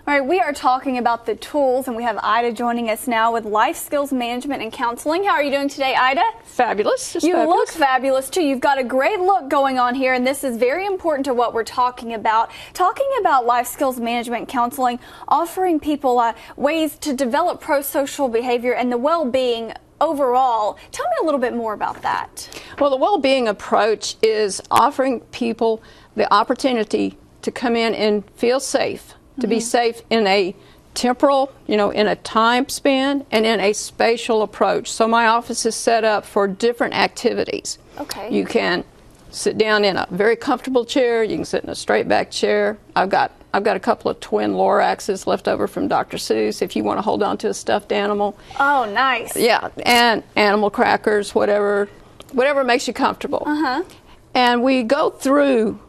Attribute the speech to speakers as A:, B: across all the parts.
A: All right, we are talking about the tools, and we have Ida joining us now with Life Skills Management and Counseling. How are you doing today, Ida?
B: Fabulous.
A: You look fabulous, too. You've got a great look going on here, and this is very important to what we're talking about. Talking about life skills management and counseling, offering people ways to develop pro-social behavior and the well-being overall. Tell me a little bit more about that.
B: Well, the well-being approach is offering people the opportunity to come in and feel safe, to be safe in a temporal, in a time span and in a spatial approach. So my office is set up for different activities.
A: Okay.
B: You can sit down in a very comfortable chair. You can sit in a straight back chair. I've got a couple of twin Loraxes left over from Dr. Seuss if you want to hold on to a stuffed animal.
A: Oh, nice.
B: Yeah, and animal crackers, whatever makes you comfortable. And we go through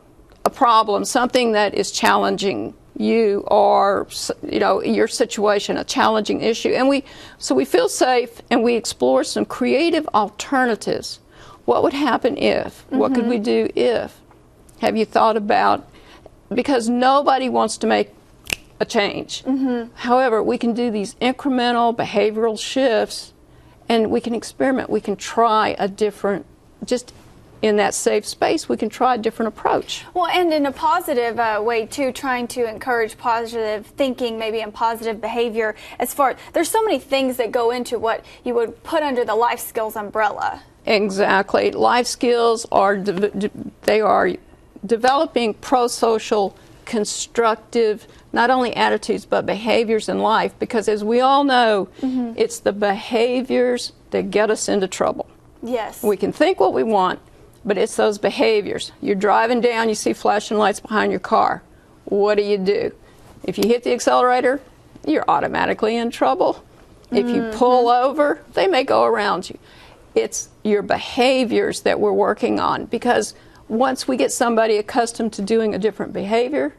B: a problem, something that is challenging you or your situation, a challenging issue, and we feel safe and we explore some creative alternatives. What would happen if? What could we do if? Have you thought about, because nobody wants to make a change. However, we can do these incremental behavioral shifts and we can experiment. We can try a different, just in that safe space, we can try a different approach.
A: Well, and in a positive way, too, trying to encourage positive thinking, maybe and positive behavior. There's so many things that go into what you would put under the life skills umbrella.
B: Exactly. Life skills are, they are developing pro-social, constructive, not only attitudes, but behaviors in life, because as we all know, it's the behaviors that get us into trouble.
A: Yes.
B: We can think what we want, but it's those behaviors. You're driving down, you see flashing lights behind your car. What do? If you hit the accelerator, you're automatically in trouble. If you pull over, they may go around you. It's your behaviors that we're working on, because once we get somebody accustomed to doing a different behavior,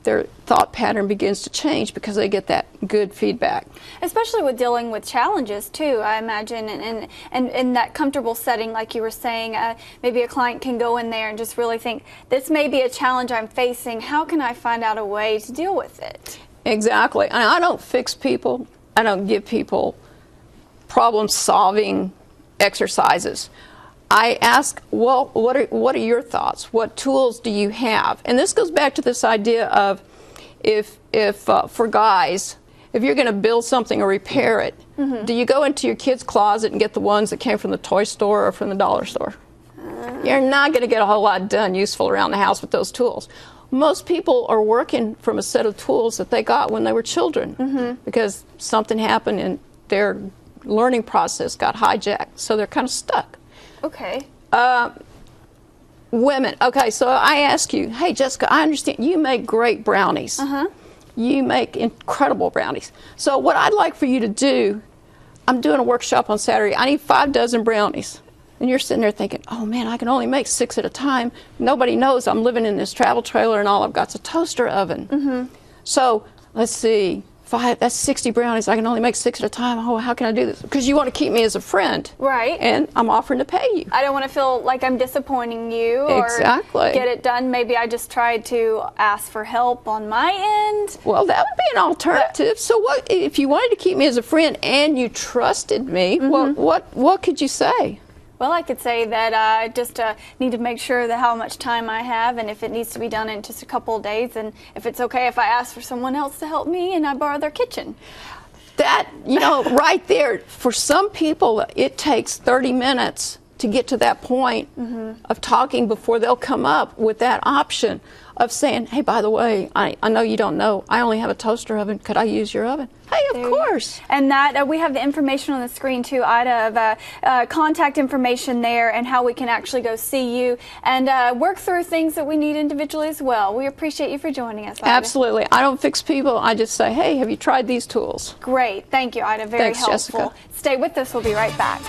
B: their thought pattern begins to change because they get that good feedback. Especially
A: with dealing with challenges, too, I imagine, and in that comfortable setting, like you were saying, maybe a client can go in there and just really think, this may be a challenge I'm facing. How can I find out a way to deal with it?
B: Exactly. And I don't fix people. I don't give people problem-solving exercises. I ask, well, what are your thoughts? What tools do you have? And this goes back to this idea of if for guys, if you're going to build something or repair it, do you go into your kid's closet and get the ones that came from the toy store or from the dollar store? You're not going to get a whole lot done useful around the house with those tools. Most people are working from a set of tools that they got when they were children because something happened and their learning process got hijacked, so they're kind of stuck.
A: Okay.
B: Women. Okay, so I ask you, hey, Jessica, I understand you make great brownies. You make incredible brownies. So what I'd like for you to do, I'm doing a workshop on Saturday. I need 5 dozen brownies. And you're sitting there thinking, oh, man, I can only make 6 at a time. Nobody knows I'm living in this travel trailer and all I've got is a toaster oven. So let's see. 5, that's 60 brownies. I can only make 6 at a time. Oh, how can I do this? Because you want to keep me as a friend.
A: Right.
B: And I'm offering to pay you.
A: I don't want to feel like I'm disappointing you or get it done. Maybe I just tried to ask for help on my end.
B: Well, that would be an alternative. So what if you wanted to keep me as a friend and you trusted me, what could you say?
A: Well, I could say that I just need to make sure that how much time I have, and if it needs to be done in just a couple of days, and if it's okay if I ask for someone else to help me and I borrow their kitchen.
B: That, right there, for some people, it takes 30 minutes to get to that point of talking before they'll come up with that option of saying, hey, by the way, I know you don't know, I only have a toaster oven. Could I use your oven? Hey, of course.
A: And that we have the information on the screen, too, Ida, of contact information there and how we can actually go see you and work through things that we need individually as well. We appreciate you for joining us, Ida.
B: Absolutely. I don't fix people. I just say, hey, have you tried these tools?
A: Great. Thank you, Ida. Very
B: Thanks,
A: helpful.
B: Jessica.
A: Stay with us. We'll be right back.